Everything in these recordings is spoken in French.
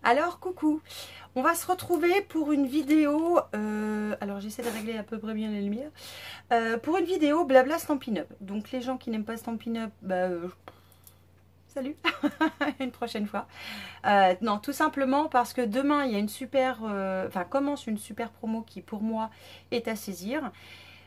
Alors coucou, on va se retrouver pour une vidéo, alors j'essaie de régler à peu près bien les lumières, pour une vidéo blabla Stampin' Up. Donc les gens qui n'aiment pas Stampin' Up, salut, une prochaine fois. Non, tout simplement parce que demain il y a une super, commence une super promo qui pour moi est à saisir.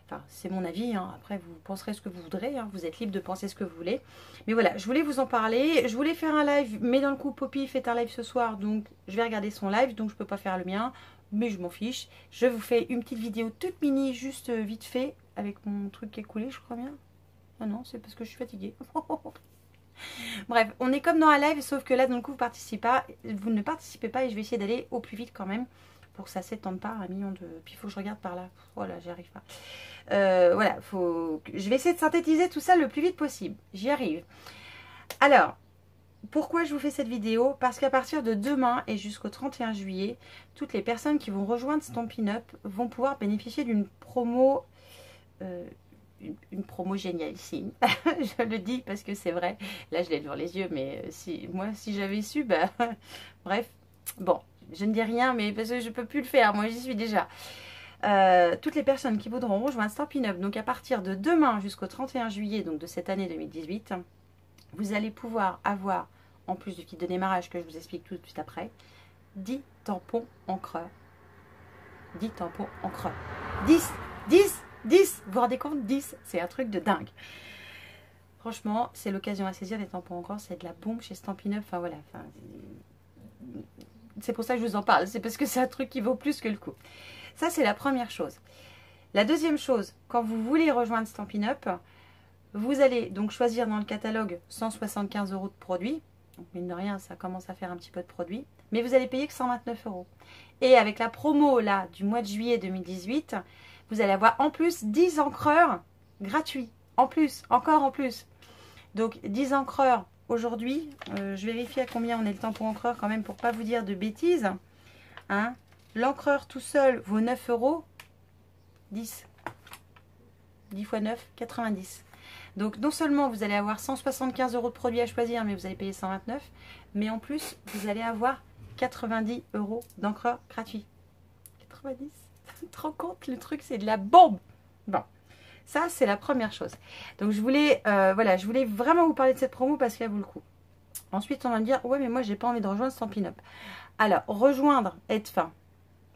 Enfin, c'est mon avis, hein. Après vous penserez ce que vous voudrez, hein. Vous êtes libre de penser ce que vous voulez. Mais voilà, je voulais vous en parler. Je voulais faire un live, mais dans le coup, Poppy fait un live ce soir, donc je vais regarder son live, donc je peux pas faire le mien, mais je m'en fiche. Je vous fais une petite vidéo toute mini, juste vite fait, avec mon truc qui est coulé, je crois bien. Ah non, c'est parce que je suis fatiguée. Bref, on est comme dans un live, sauf que là, dans le coup, vous ne participez pas et je vais essayer d'aller au plus vite quand même, pour que ça s'étende pas à un million de... Puis il faut que je regarde par là. Voilà, j'y arrive pas. Voilà, je vais essayer de synthétiser tout ça le plus vite possible. J'y arrive. Alors, pourquoi je vous fais cette vidéo? Parce qu'à partir de demain et jusqu'au 31 juillet, toutes les personnes qui vont rejoindre Stampin' Up vont pouvoir bénéficier d'une promo, une promo génialissime. Je le dis parce que c'est vrai. Là, je l'ai devant les yeux, mais si j'avais su, bah, bref, bon, je ne dis rien, mais parce que je peux plus le faire. Moi, j'y suis déjà. Toutes les personnes qui voudront rejoindre Stampin' Up, donc à partir de demain jusqu'au 31 juillet donc de cette année 2018, vous allez pouvoir avoir, en plus du kit de démarrage que je vous explique tout de suite après, 10 tampons encreurs. 10 tampons encreurs. 10, 10, 10, vous vous rendez compte? 10, c'est un truc de dingue. Franchement, c'est l'occasion à saisir. Les tampons encreurs, c'est de la bombe chez Stampin' Up. Enfin voilà, c'est pour ça que je vous en parle. C'est parce que c'est un truc qui vaut plus que le coup. Ça, c'est la première chose. La deuxième chose, quand vous voulez rejoindre Stampin' Up, vous allez donc choisir dans le catalogue 175 € de produits. Donc, mine de rien, ça commence à faire un petit peu de produits. Mais vous allez payer que 129 €. Et avec la promo là du mois de juillet 2018, vous allez avoir en plus 10 encreurs gratuits. En plus, encore en plus. Donc 10 encreurs aujourd'hui. Je vérifie à combien on est le tampon encreur quand même pour pas vous dire de bêtises. Hein? L'encreur tout seul vaut 9 €. 10. 10 x 9, 90. Donc non seulement vous allez avoir 175 € de produits à choisir, mais vous allez payer 129. Mais en plus, vous allez avoir 90 € d'encreur gratuit. 90. Tu te rends compte? Le truc, c'est de la bombe. Bon. Ça, c'est la première chose. Donc je voulais vraiment vous parler de cette promo parce qu'elle vaut le coup. Ensuite, on va me dire, ouais, mais moi, j'ai pas envie de rejoindre Stampin' Up. Alors, rejoindre,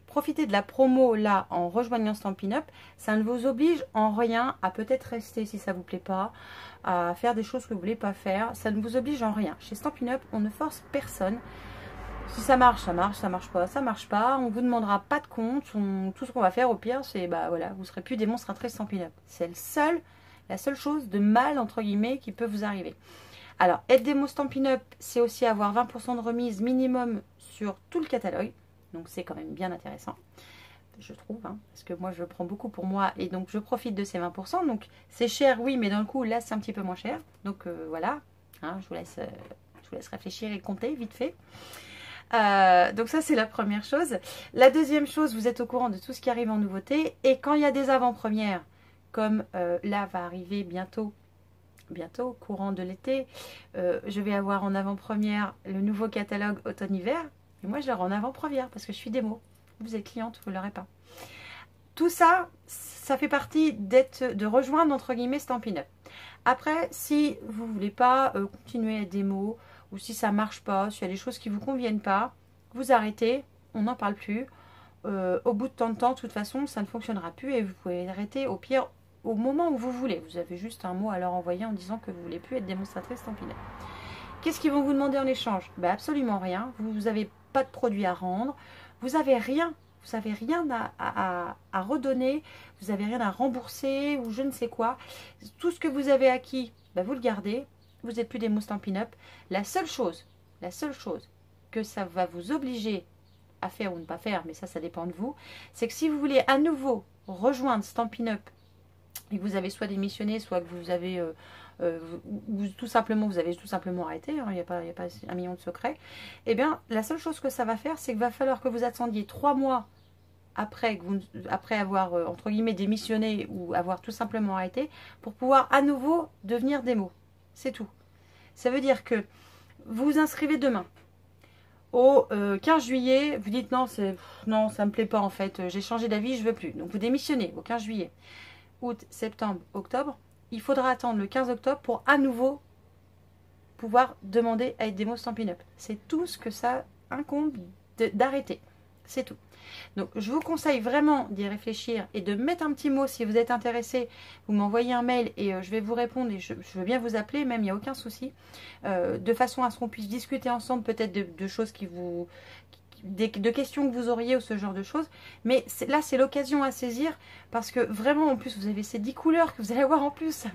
profiter de la promo là en rejoignant Stampin' Up, ça ne vous oblige en rien à peut-être rester si ça vous plaît pas, à faire des choses que vous voulez pas faire. Ça ne vous oblige en rien. Chez Stampin' Up, on ne force personne. Si ça marche, ça marche. Ça marche pas, ça marche pas. On vous demandera pas de compte. Tout ce qu'on va faire au pire, c'est voilà, vous serez plus démonstratrice Stampin' Up. C'est la seule chose de mal entre guillemets qui peut vous arriver. Alors, être démo Stampin' Up, c'est aussi avoir 20% de remise minimum sur tout le catalogue. Donc, c'est quand même bien intéressant, je trouve. Hein, parce que moi, je prends beaucoup pour moi et donc je profite de ces 20%. Donc, c'est cher, oui, mais dans le coup, là, c'est un petit peu moins cher. Donc, voilà. Hein, je vous laisse réfléchir et compter vite fait. Donc, ça, c'est la première chose. La deuxième chose, vous êtes au courant de tout ce qui arrive en nouveauté. Et quand il y a des avant-premières, comme là, va arriver bientôt, courant de l'été, je vais avoir en avant-première le nouveau catalogue automne-hiver. Et moi, je l'aurai en avant-première parce que je suis démo. Vous êtes cliente, vous ne l'aurez pas. Tout ça, ça fait partie de rejoindre, entre guillemets, Stampin' Up. Après, si vous ne voulez pas continuer à être démo, ou si ça ne marche pas, s'il y a des choses qui ne vous conviennent pas, vous arrêtez, on n'en parle plus. Au bout de tant de temps, de toute façon, ça ne fonctionnera plus et vous pouvez arrêter au pire au moment où vous voulez. Vous avez juste un mot à leur envoyer en disant que vous ne voulez plus être démonstratrice Stampin' Up. Qu'est-ce qu'ils vont vous demander en échange? Absolument rien. Vous n'avez pas de produit à rendre. Vous n'avez rien. Vous n'avez rien à redonner. Vous n'avez rien à rembourser ou je ne sais quoi. Tout ce que vous avez acquis, vous le gardez. Vous n'êtes plus démo Stampin' Up. La seule chose que ça va vous obliger à faire ou ne pas faire, mais ça dépend de vous, c'est que si vous voulez à nouveau rejoindre Stampin' Up et que vous avez soit démissionné, soit que vous avez ou tout simplement vous avez tout simplement arrêté, hein, il n'y a pas un million de secrets, et bien la seule chose que ça va faire, c'est qu'il va falloir que vous attendiez 3 mois après avoir entre guillemets démissionné ou avoir tout simplement arrêté pour pouvoir à nouveau devenir démo. C'est tout. Ça veut dire que vous vous inscrivez demain. au 15 juillet, vous dites non, non, ça me plaît pas en fait, j'ai changé d'avis, je veux plus. Donc vous démissionnez au 15 juillet. Août, septembre, octobre. Il faudra attendre le 15 octobre pour à nouveau pouvoir demander à être démo Stampin' Up. C'est tout ce que ça incombe d'arrêter. C'est tout. Donc je vous conseille vraiment d'y réfléchir et de mettre un petit mot si vous êtes intéressé. Vous m'envoyez un mail et je vais vous répondre et je veux bien vous appeler, même il n'y a aucun souci. De façon à ce qu'on puisse discuter ensemble peut-être de choses qui vous... de questions que vous auriez ou ce genre de choses. Mais là, c'est l'occasion à saisir parce que vraiment, en plus, vous avez ces 10 couleurs que vous allez avoir en plus.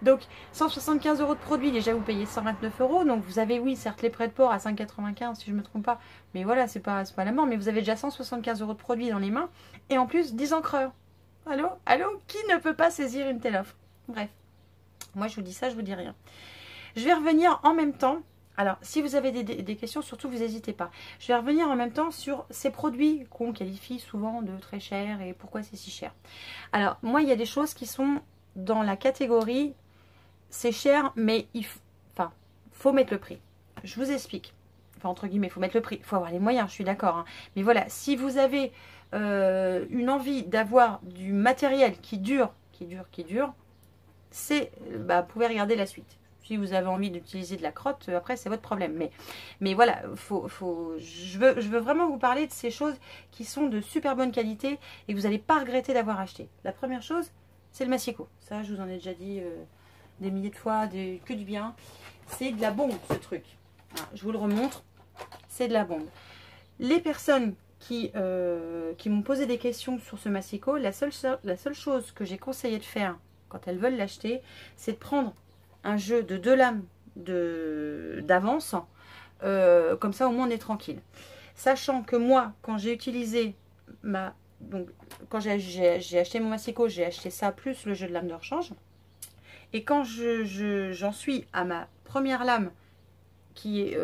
Donc, 175 € de produit, déjà, vous payez 129 €. Donc, vous avez, oui, certes, les frais de port à 5,95 si je ne me trompe pas. Mais voilà, c'est pas la mort. Mais vous avez déjà 175 € de produit dans les mains. Et en plus, 10 encreurs. Allô? Allô? Qui ne peut pas saisir une telle offre? Bref. Moi, je vous dis ça, je vous dis rien. Je vais revenir en même temps. Alors, si vous avez des questions, surtout, vous n'hésitez pas. Je vais revenir en même temps sur ces produits qu'on qualifie souvent de très chers et pourquoi c'est si cher. Alors, moi, il y a des choses qui sont dans la catégorie c'est cher, mais faut mettre le prix. Je vous explique. Enfin, entre guillemets, il faut mettre le prix. Il faut avoir les moyens, je suis d'accord. Hein. Mais voilà, si vous avez une envie d'avoir du matériel qui dure, c'est, vous pouvez regarder la suite. Si vous avez envie d'utiliser de la crotte, après c'est votre problème. Mais voilà, je veux vraiment vous parler de ces choses qui sont de super bonne qualité et que vous n'allez pas regretter d'avoir acheté. La première chose, c'est le massicot. Ça, je vous en ai déjà dit des milliers de fois, que du bien. C'est de la bombe, ce truc. Voilà, je vous le remontre. C'est de la bombe. Les personnes qui m'ont posé des questions sur ce massicot, la seule chose que j'ai conseillé de faire quand elles veulent l'acheter, c'est de prendre un jeu de 2 lames d'avance, comme ça au moins on est tranquille. Sachant que moi, quand j'ai utilisé quand j'ai acheté mon massicot, j'ai acheté ça plus le jeu de lame de rechange. Et quand j'en suis à ma première lame qui est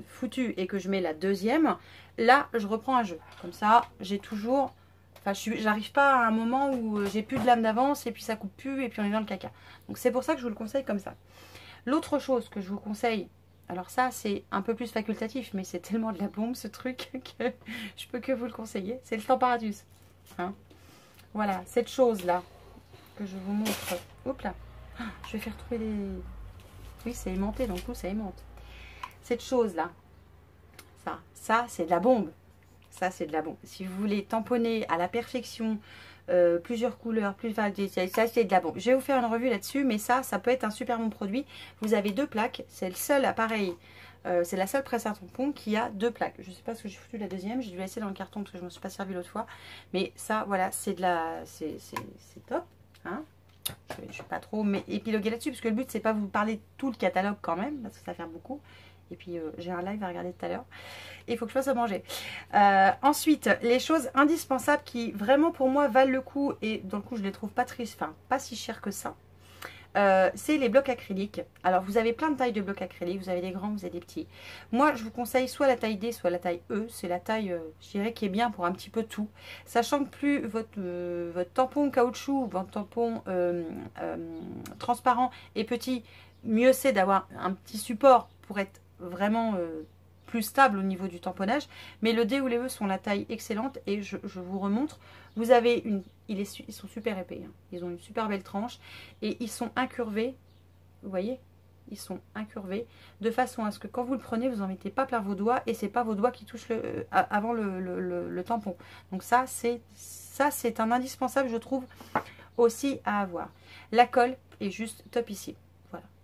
foutue et que je mets la deuxième, là je reprends un jeu. Comme ça, j'ai toujours... Enfin, j'arrive pas à un moment où j'ai plus de lame d'avance et puis ça coupe plus et puis on est dans le caca. Donc c'est pour ça que je vous le conseille comme ça. L'autre chose que je vous conseille, alors ça c'est un peu plus facultatif, mais c'est tellement de la bombe ce truc que je peux que vous le conseiller. C'est le Stamparatus. Hein, voilà, cette chose là que je vous montre. Hop là. Je vais faire trouver les... Oui, c'est aimanté, donc tout ça aimante. Cette chose là, ça c'est de la bombe. Ça, c'est de la bombe. Si vous voulez tamponner à la perfection plusieurs couleurs, ça, c'est de la bombe. Je vais vous faire une revue là-dessus, mais ça peut être un super bon produit. Vous avez 2 plaques. C'est le seul appareil, c'est la seule presse à tampon qui a 2 plaques. Je ne sais pas ce que j'ai foutu la deuxième. J'ai dû la laisser dans le carton parce que je ne me suis pas servi l'autre fois. Mais ça, voilà, c'est top. Hein, je ne vais pas trop épiloguer là-dessus parce que le but, c'est pas vous parler de tout le catalogue quand même, parce que ça va faire beaucoup. Et puis, j'ai un live à regarder tout à l'heure. Et il faut que je fasse à manger. Ensuite, les choses indispensables qui, vraiment, pour moi, valent le coup. Et dans le coup, je les trouve pas tristes, enfin, pas si chers que ça. C'est les blocs acryliques. Alors, vous avez plein de tailles de blocs acryliques. Vous avez des grands, vous avez des petits. Moi, je vous conseille soit la taille D, soit la taille E. C'est la taille, je dirais, qui est bien pour un petit peu tout. Sachant que plus votre tampon caoutchouc, votre tampon transparent est petit, mieux c'est d'avoir un petit support pour être vraiment plus stable au niveau du tamponnage. Mais le D ou les E sont la taille excellente et je vous remontre. Vous avez ils sont super épais. Hein. Ils ont une super belle tranche et ils sont incurvés. Vous voyez, ils sont incurvés de façon à ce que quand vous le prenez, vous n'en mettez pas plein vos doigts et c'est pas vos doigts qui touchent avant le tampon. Donc ça c'est un indispensable, je trouve, aussi à avoir. La colle est juste topissime.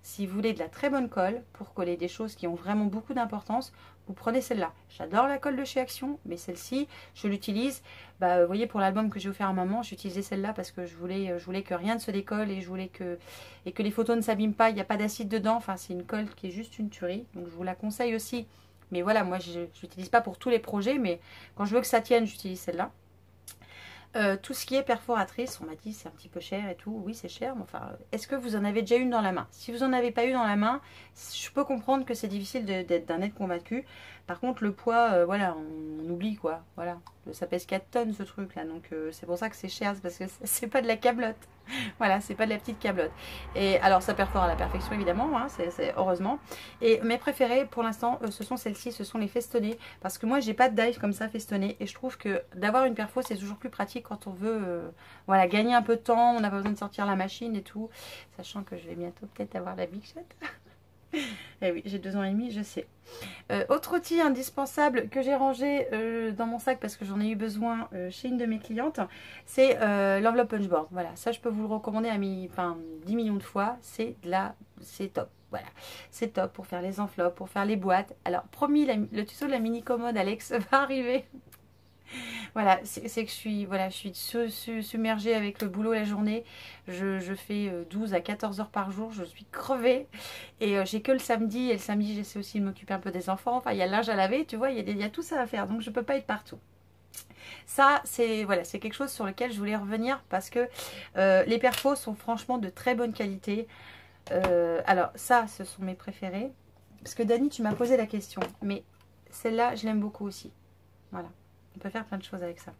Si vous voulez de la très bonne colle pour coller des choses qui ont vraiment beaucoup d'importance, vous prenez celle-là. J'adore la colle de chez Action, mais celle-ci, je l'utilise. Vous voyez, pour l'album que j'ai offert à maman, j'ai utilisé celle-là parce que je voulais que rien ne se décolle et que les photos ne s'abîment pas. Il n'y a pas d'acide dedans. Enfin, c'est une colle qui est juste une tuerie. Donc, je vous la conseille aussi. Mais voilà, moi, je l'utilise pas pour tous les projets, mais quand je veux que ça tienne, j'utilise celle-là. Tout ce qui est perforatrice, on m'a dit c'est un petit peu cher et tout. Oui, c'est cher, mais enfin, est-ce que vous en avez déjà une dans la main? Si vous n'en avez pas eu dans la main, je peux comprendre que c'est difficile d'en être convaincu. Par contre, le poids, voilà, on oublie quoi. Voilà, ça pèse 4 tonnes ce truc là, donc c'est pour ça que c'est cher, c'est parce que c'est pas de la câblotte. Voilà, c'est pas de la petite câblotte. Et alors, ça perfore à la perfection, évidemment, hein, c'est heureusement. Et mes préférées, pour l'instant, ce sont celles-ci, ce sont les festonnés. Parce que moi, j'ai pas de dive comme ça festonnée. Et je trouve que d'avoir une perfo, c'est toujours plus pratique quand on veut voilà, gagner un peu de temps. On n'a pas besoin de sortir la machine et tout. Sachant que je vais bientôt peut-être avoir la Big Shot. Eh oui, j'ai 2 ans et demi, je sais. Autre outil indispensable que j'ai rangé dans mon sac parce que j'en ai eu besoin chez une de mes clientes, c'est l'enveloppe punchboard. Voilà, ça je peux vous le recommander à 10 millions de fois. C'est top. Voilà, c'est top pour faire les enveloppes, pour faire les boîtes. Alors promis, le tuto de la mini commode Alex va arriver. Voilà, c'est que je suis submergée avec le boulot la journée. Je fais 12 à 14 heures par jour. Je suis crevée. Et j'ai que le samedi. Et le samedi, j'essaie aussi de m'occuper un peu des enfants. Enfin, il y a le linge à laver, tu vois. Il y a tout ça à faire. Donc, je ne peux pas être partout. Ça, c'est quelque chose sur lequel je voulais revenir. Parce que les perfos sont franchement de très bonne qualité. Alors, ça, ce sont mes préférés. Parce que Dani, tu m'as posé la question. Mais celle-là, je l'aime beaucoup aussi. Voilà. On peut faire plein de choses avec ça.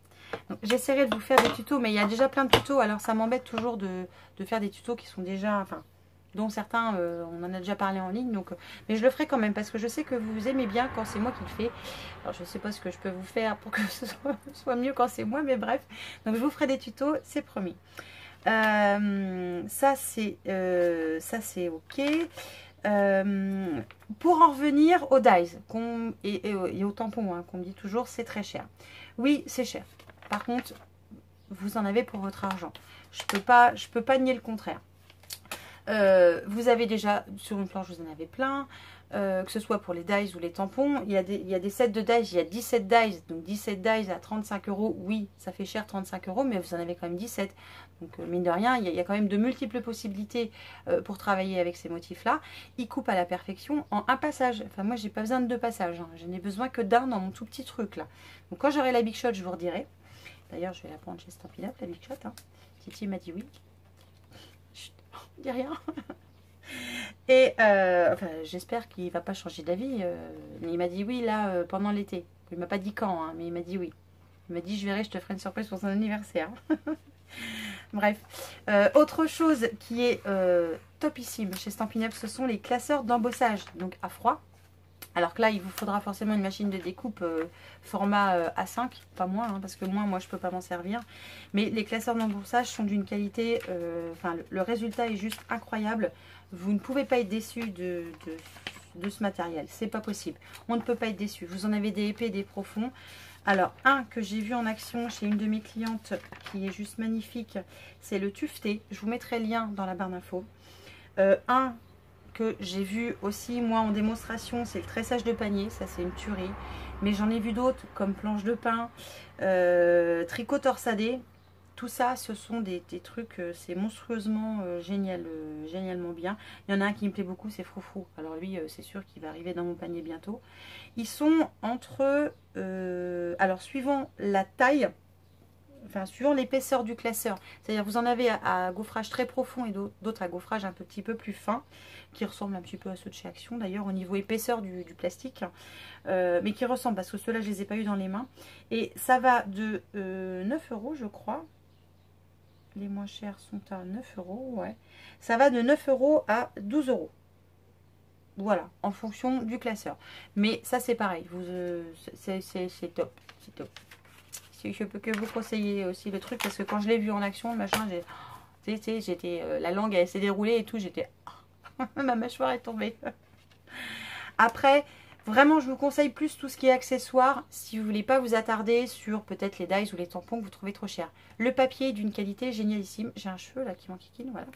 J'essaierai de vous faire des tutos, mais il y a déjà plein de tutos. Alors ça m'embête toujours de faire des tutos qui sont déjà, enfin, dont certains, on en a déjà parlé en ligne. Donc, mais je le ferai quand même parce que je sais que vous aimez bien quand c'est moi qui le fais. Alors je ne sais pas ce que je peux vous faire pour que ce soit mieux quand c'est moi, mais bref. Donc je vous ferai des tutos, c'est promis. Ça c'est ok. Pour en revenir aux dies et aux tampons qu'on me dit toujours, c'est très cher. Oui, c'est cher. Par contre, vous en avez pour votre argent. Je peux pas nier le contraire. Vous avez déjà, sur une planche, vous en avez plein. Que ce soit pour les dies ou les tampons, il y a des sets de dies, il y a 17 dies, donc 17 dies à 35 €, oui, ça fait cher 35 €, mais vous en avez quand même 17. Donc mine de rien, il y a quand même de multiples possibilités pour travailler avec ces motifs-là. Ils coupent à la perfection en un passage. Enfin moi, j'ai pas besoin de 2 passages, hein. Je n'ai besoin que d'un dans mon tout petit truc là. Donc quand j'aurai la Big Shot, je vous redirai. D'ailleurs, je vais la prendre chez Stampin' Up, la Big Shot. Hein. Titi m'a dit oui. Chut, dis rien. Et enfin, j'espère qu'il va pas changer d'avis. Mais il m'a dit oui là pendant l'été. Il m'a pas dit quand, hein, mais il m'a dit oui. Il m'a dit je verrai, je te ferai une surprise pour son anniversaire. Bref. Autre chose qui est topissime chez Stampin' Up, ce sont les classeurs d'embossage. Donc à froid. Alors que là, il vous faudra forcément une machine de découpe format A5, pas moins, hein, parce que moi je peux pas m'en servir. Mais les classeurs d'embossage sont d'une qualité, enfin le résultat est juste incroyable. Vous ne pouvez pas être déçu de ce matériel, c'est pas possible. On ne peut pas être déçu. Vous en avez des épais, des profonds. Alors, un que j'ai vu en action chez une de mes clientes qui est juste magnifique, c'est le tuveté. Je vous mettrai le lien dans la barre d'infos. Un que j'ai vu aussi moi en démonstration, c'est le tressage de panier. Ça, c'est une tuerie. Mais j'en ai vu d'autres comme planche de pain, tricot torsadé. Tout ça, ce sont des trucs, c'est monstrueusement génialement bien. Il y en a un qui me plaît beaucoup, c'est Froufrou. Alors lui, c'est sûr qu'il va arriver dans mon panier bientôt. Ils sont entre, alors suivant la taille, enfin suivant l'épaisseur du classeur. C'est-à-dire vous en avez à gaufrage très profond et d'autres à gaufrage un petit peu plus fin, qui ressemblent un petit peu à ceux de chez Action d'ailleurs au niveau épaisseur du plastique. Mais qui ressemblent, parce que ceux-là je les ai pas eu dans les mains. Et ça va de 9 € je crois. Les moins chers sont à 9 €, ouais. Ça va de 9 € à 12 €. Voilà, en fonction du classeur. Mais ça, c'est pareil. C'est top. C'est top. Je peux que vous conseiller aussi le truc, parce que quand je l'ai vu en action, le machin, j'étais la langue, elle s'est déroulée et tout. J'étais... ma mâchoire est tombée. Après... Vraiment, je vous conseille plus tout ce qui est accessoires si vous voulez pas vous attarder sur peut-être les dies ou les tampons que vous trouvez trop chers. Le papier est d'une qualité génialissime. J'ai un cheveu là qui m'enquiquine, voilà.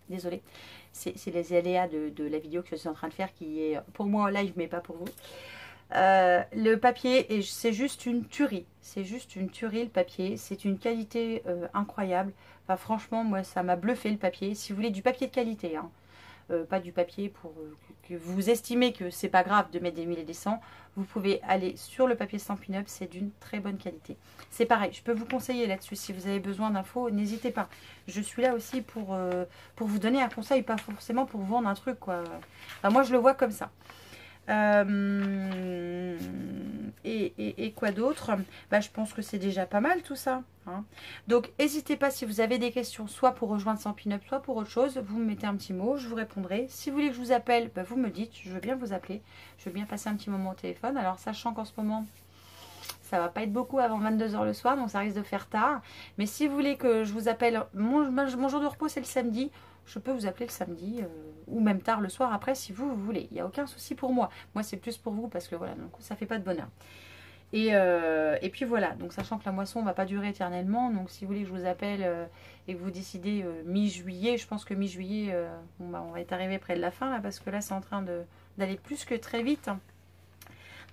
Désolée. C'est les aléas de la vidéo que je suis en train de faire qui est pour moi en live mais pas pour vous. Le papier, c'est juste une tuerie. C'est juste une tuerie le papier. C'est une qualité incroyable. Enfin, franchement, moi ça m'a bluffé le papier. Si vous voulez du papier de qualité, hein. Pas du papier pour que vous estimez que c'est pas grave de mettre des 1000 et des 100, vous pouvez aller sur le papier Stampin' Up, c'est d'une très bonne qualité. C'est pareil, je peux vous conseiller là-dessus, si vous avez besoin d'infos, n'hésitez pas. Je suis là aussi pour vous donner un conseil, pas forcément pour vous vendre un truc, quoi. Enfin, moi je le vois comme ça. Et quoi d'autre? Bah, je pense que c'est déjà pas mal tout ça. Hein. Donc, n'hésitez pas si vous avez des questions, soit pour rejoindre Stampin' Up, soit pour autre chose, vous me mettez un petit mot, je vous répondrai. Si vous voulez que je vous appelle, bah, vous me dites, je veux bien vous appeler. Je veux bien passer un petit moment au téléphone. Alors, sachant qu'en ce moment, ça va pas être beaucoup avant 22 h le soir, donc ça risque de faire tard. Mais si vous voulez que je vous appelle, mon jour de repos, c'est le samedi. Je peux vous appeler le samedi ou même tard le soir après si vous voulez. Il n'y a aucun souci pour moi. Moi, c'est plus pour vous parce que voilà, donc ça fait pas de bonheur. Et puis voilà, donc sachant que la moisson ne va pas durer éternellement, donc si vous voulez que je vous appelle et que vous décidez mi-juillet, je pense que mi-juillet, bon, bah, on va être arrivé près de la fin là, parce que là c'est en train d'aller plus que très vite.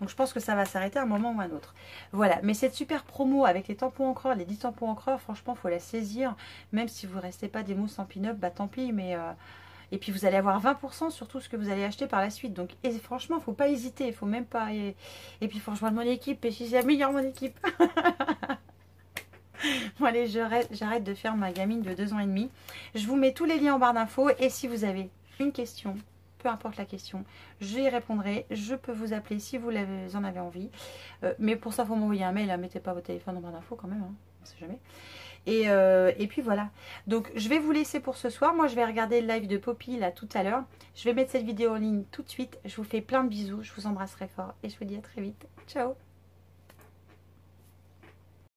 Donc je pense que ça va s'arrêter à un moment ou à un autre. Voilà, mais cette super promo avec les tampons encreurs, les 10 tampons encreurs, franchement il faut la saisir. Même si vous ne restez pas des mots Stampin' Up, bah tant pis, mais... Et puis vous allez avoir 20% sur tout ce que vous allez acheter par la suite. Donc franchement, il ne faut pas hésiter. Il faut même pas. Et puis il faut rejoindre mon équipe. Et je suis la meilleure mon équipe. Bon allez, j'arrête de faire ma gamine de 2 ans et demi. Je vous mets tous les liens en barre d'infos. Et si vous avez une question, peu importe la question, j'y répondrai. Je peux vous appeler si vous en avez envie. Mais pour ça, il faut m'envoyer un mail. Hein. Mettez pas votre téléphone en barre d'infos quand même. Hein. On ne sait jamais. Et puis voilà, donc je vais vous laisser pour ce soir. Moi je vais regarder le live de Poppy là tout à l'heure. Je vais mettre cette vidéo en ligne tout de suite. Je vous fais plein de bisous, je vous embrasserai fort et je vous dis à très vite. Ciao.